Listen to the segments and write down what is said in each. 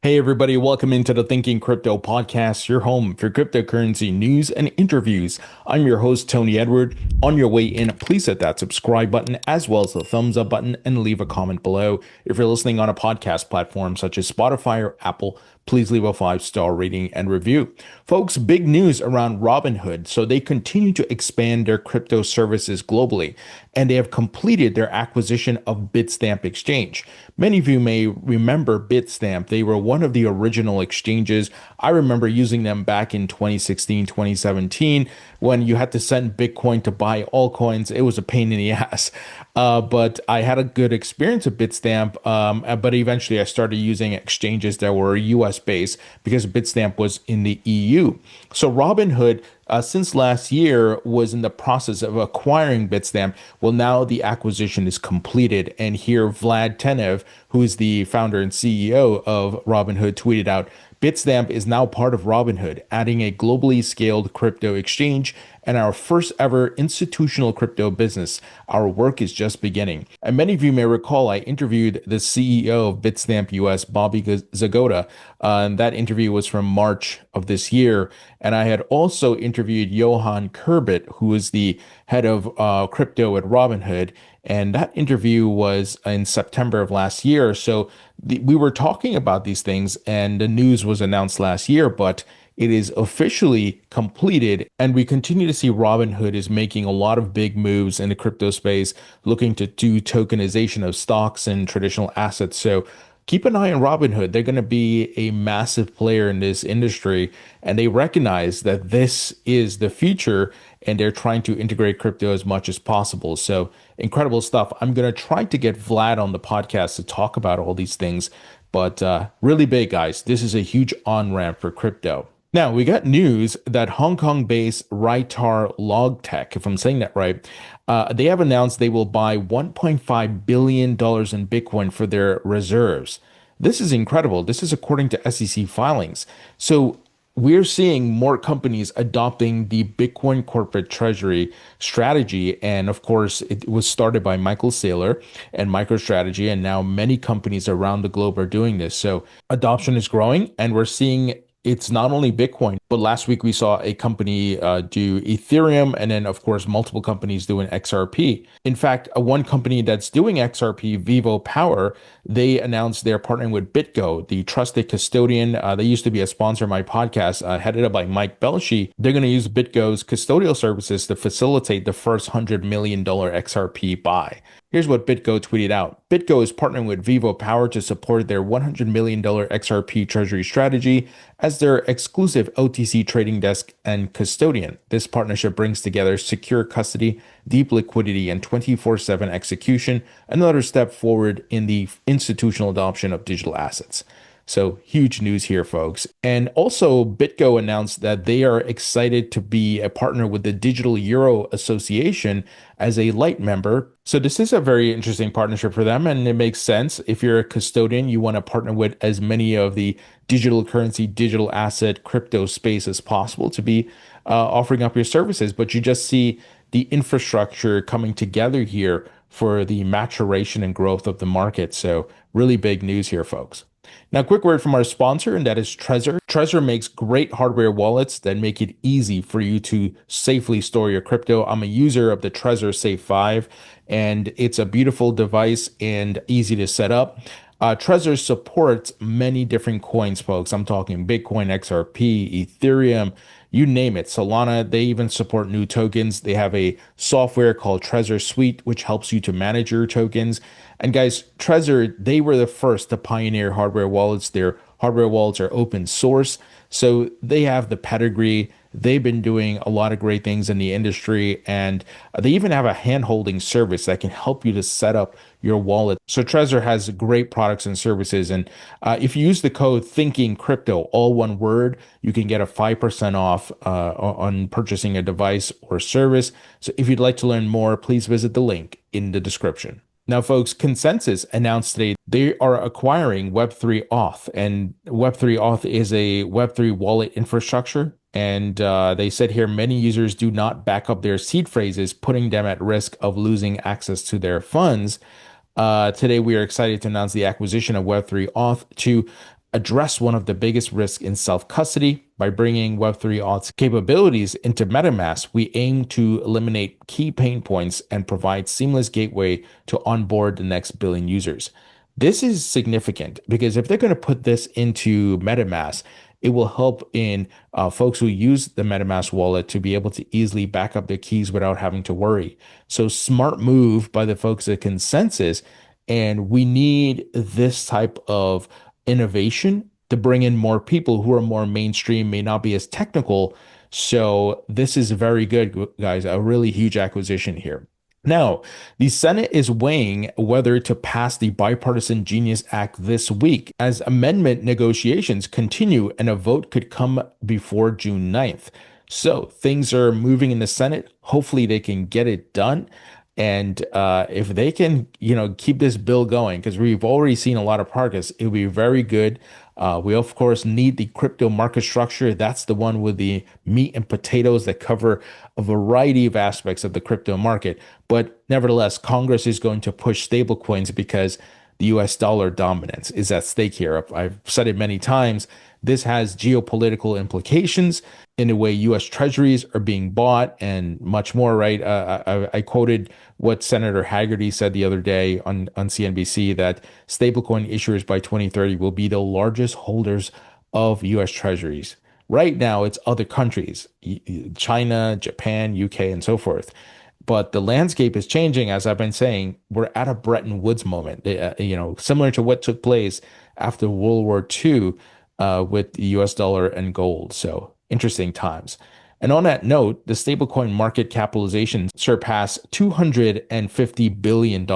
Hey everybody, welcome into the Thinking Crypto podcast, your home for cryptocurrency news and interviews. I'm your host, Tony Edward. On your way in, please hit that subscribe button as well as the thumbs up button and leave a comment below. If you're listening on a podcast platform such as Spotify or Apple, please leave a 5-star rating and review. Folks, big news around Robinhood. So they continue to expand their crypto services globally, and they have completed their acquisition of Bitstamp Exchange. Many of you may remember Bitstamp. They were one of the original exchanges. I remember using them back in 2016, 2017, when you had to send Bitcoin to buy altcoins. It was a pain in the ass. But I had a good experience with Bitstamp. But eventually I started using exchanges that were US based because Bitstamp was in the EU. So Robinhood, since last year, was in the process of acquiring Bitstamp. Well, now the acquisition is completed. And here Vlad Tenev, who is the founder and CEO of Robinhood, tweeted out, Bitstamp is now part of Robinhood, adding a globally scaled crypto exchange and our first ever institutional crypto business. Our work is just beginning. And many of you may recall I interviewed the CEO of Bitstamp US, Bobby Zagoda. And that interview was from March of this year. And I had also interviewed Johan Kurbit, who is the head of crypto at Robinhood. And that interview was in September of last year. So we were talking about these things, and the news was announced last year, but it is officially completed. And we continue to see Robinhood is making a lot of big moves in the crypto space, looking to do tokenization of stocks and traditional assets. So keep an eye on Robinhood. They're going to be a massive player in this industry, and they recognize that this is the future, and they're trying to integrate crypto as much as possible. So incredible stuff. I'm going to try to get Vlad on the podcast to talk about all these things, but really big, guys. This is a huge on-ramp for crypto. Now, we got news that Hong Kong-based Raitar Logtech, if I'm saying that right, they have announced they will buy $1.5 billion in Bitcoin for their reserves. This is incredible. This is according to SEC filings. So we're seeing more companies adopting the Bitcoin corporate treasury strategy. And of course, it was started by Michael Saylor and MicroStrategy. And now many companies around the globe are doing this. So adoption is growing, and we're seeing it's not only Bitcoin, but last week we saw a company do Ethereum, and then, of course, multiple companies doing XRP. In fact, one company that's doing XRP, Vivo Power, they announced they're partnering with BitGo, the trusted custodian. They used to be a sponsor of my podcast, headed up by Mike Belshi. They're going to use BitGo's custodial services to facilitate the first $100 million XRP buy. Here's what BitGo tweeted out. BitGo is partnering with Vivo Power to support their $100 million XRP treasury strategy as their exclusive OTC trading desk and custodian. This partnership brings together secure custody, deep liquidity, and 24/7 execution, another step forward in the institutional adoption of digital assets. So huge news here, folks. And also, BitGo announced that they are excited to be a partner with the Digital Euro Association as a light member. So this is a very interesting partnership for them, and it makes sense. If you're a custodian, you want to partner with as many of the digital currency, digital asset, crypto space as possible to be offering up your services. But you just see the infrastructure coming together here for the maturation and growth of the market. So really big news here, folks. Now, quick word from our sponsor, and that is Trezor. Trezor makes great hardware wallets that make it easy for you to safely store your crypto. I'm a user of the Trezor Safe 5, and it's a beautiful device and easy to set up. Trezor supports many different coins, folks. I'm talking Bitcoin, XRP, Ethereum, you name it. Solana, they even support new tokens. They have a software called Trezor Suite, which helps you to manage your tokens. And guys, Trezor, they were the first to pioneer hardware wallets. Their hardware wallets are open source, so they have the pedigree. They've been doing a lot of great things in the industry, and they even have a hand-holding service that can help you to set up your wallet. So Trezor has great products and services, and if you use the code Thinking Crypto, all one word, you can get a 5% off on purchasing a device or service. So if you'd like to learn more, please visit the link in the description. Now, folks, Consensys announced today they are acquiring Web3 Auth, and Web3 Auth is a Web3 wallet infrastructure. And they said here, many users do not back up their seed phrases, putting them at risk of losing access to their funds. Today, we are excited to announce the acquisition of Web3 Auth to address one of the biggest risks in self-custody. By bringing Web3 auth's capabilities into MetaMask, we aim to eliminate key pain points and provide seamless gateway to onboard the next billion users. This is significant because if they're going to put this into MetaMask, it will help in folks who use the MetaMask wallet to be able to easily back up their keys without having to worry. So smart move by the folks at Consensys. And we need this type of innovation to bring in more people who are more mainstream, may not be as technical. So this is very good, guys. A really huge acquisition here. Now, the Senate is weighing whether to pass the Bipartisan Genius Act this week as amendment negotiations continue and a vote could come before June 9th. So things are moving in the Senate. Hopefully they can get it done. And if they can, keep this bill going, because we've already seen a lot of progress, it will be very good. We, of course, need the crypto market structure. That's the one with the meat and potatoes that cover a variety of aspects of the crypto market. But nevertheless, Congress is going to push stablecoins because the US dollar dominance is at stake here. I've said it many times. This has geopolitical implications in the way US treasuries are being bought and much more, right? I quoted what Senator Haggerty said the other day on CNBC that stablecoin issuers by 2030 will be the largest holders of US treasuries. Right now, it's other countries, China, Japan, UK, and so forth. But the landscape is changing, as I've been saying. We're at a Bretton Woods moment, similar to what took place after World War II with the US dollar and gold. So interesting times. And on that note, the stablecoin market capitalization surpassed $250 billion.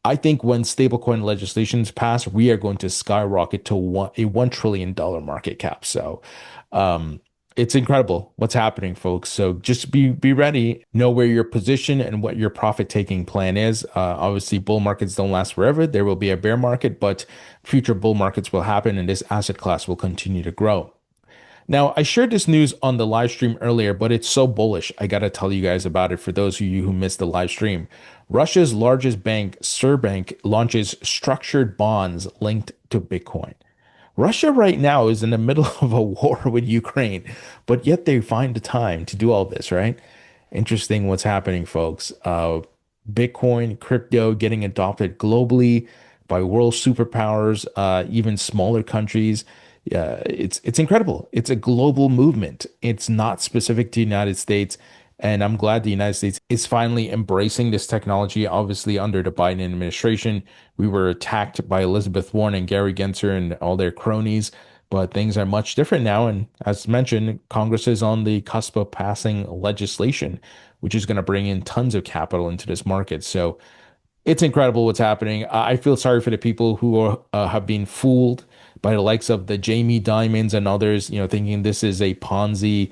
I think when stablecoin legislations pass, we are going to skyrocket to a $1 trillion market cap. So it's incredible what's happening, folks. So just be ready, know where your position and what your profit taking plan is. Obviously, bull markets don't last forever. There will be a bear market, but future bull markets will happen and this asset class will continue to grow. Now, I shared this news on the live stream earlier, but it's so bullish. I got to tell you guys about it for those of you who missed the live stream. Russia's largest bank, Sberbank, launches structured bonds linked to Bitcoin. Russia right now is in the middle of a war with Ukraine, but yet they find the time to do all this, right? Interesting what's happening, folks. Bitcoin, crypto getting adopted globally by world superpowers, even smaller countries. Yeah, it's incredible. It's a global movement. It's not specific to the United States. And I'm glad the United States is finally embracing this technology. Obviously, under the Biden administration, we were attacked by Elizabeth Warren and Gary Gensler and all their cronies, but things are much different now. And as mentioned, Congress is on the cusp of passing legislation, which is going to bring in tons of capital into this market. So it's incredible what's happening. I feel sorry for the people who have been fooled by the likes of the Jamie Dimons and others, thinking this is a Ponzi,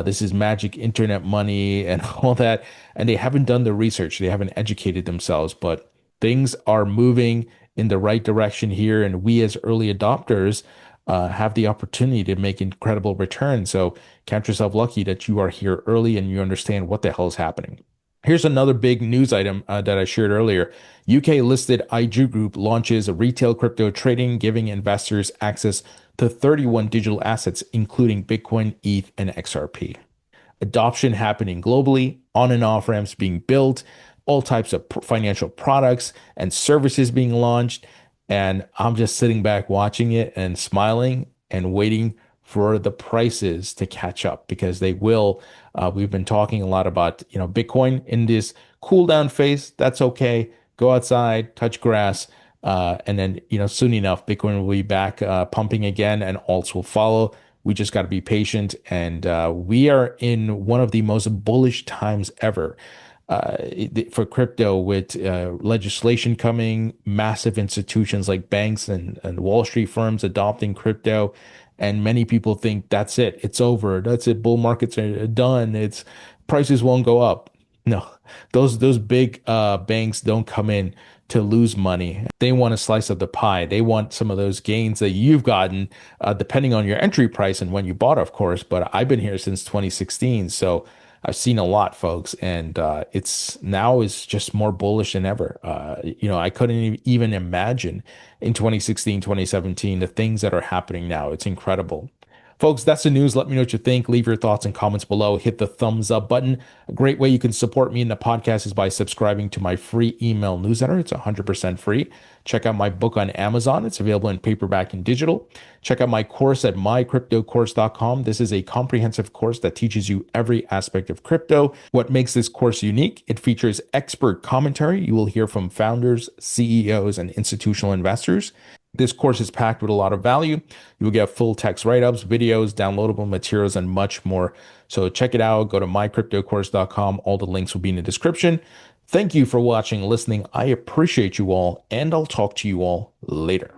this is magic internet money and all that. And they haven't done the research. They haven't educated themselves, but things are moving in the right direction here. And we as early adopters have the opportunity to make incredible returns. So count yourself lucky that you are here early and you understand what the hell is happening. Here's another big news item that I shared earlier. UK listed IG Group launches retail crypto trading, giving investors access to 31 digital assets, including Bitcoin, ETH, and XRP. Adoption happening globally, on and off ramps being built, all types of financial products and services being launched. And I'm just sitting back watching it and smiling and waiting for the prices to catch up because they will. We've been talking a lot about, Bitcoin in this cool down phase. That's okay. Go outside, touch grass. And then, soon enough, Bitcoin will be back pumping again and alts will follow. We just got to be patient. And we are in one of the most bullish times ever for crypto with legislation coming, massive institutions like banks and Wall Street firms adopting crypto. And many people think that's it. It's over. That's it. Bull markets are done. It's prices won't go up. No, those big banks don't come in to lose money. They want a slice of the pie. They want some of those gains that you've gotten, depending on your entry price and when you bought, of course. But I've been here since 2016. So I've seen a lot, folks, and it's now is just more bullish than ever. I couldn't even imagine in 2016, 2017, the things that are happening now. It's incredible. Folks, that's the news. Let me know what you think. Leave your thoughts and comments below. Hit the thumbs up button. A great way you can support me in the podcast is by subscribing to my free email newsletter. It's 100% free. Check out my book on Amazon. It's available in paperback and digital. Check out my course at mycryptocourse.com. This is a comprehensive course that teaches you every aspect of crypto. What makes this course unique? It features expert commentary. You will hear from founders, CEOs, and institutional investors. This course is packed with a lot of value. You will get full text write-ups, videos, downloadable materials, and much more. So check it out. Go to mycryptocourse.com. All the links will be in the description. Thank you for watching and listening. I appreciate you all, and I'll talk to you all later.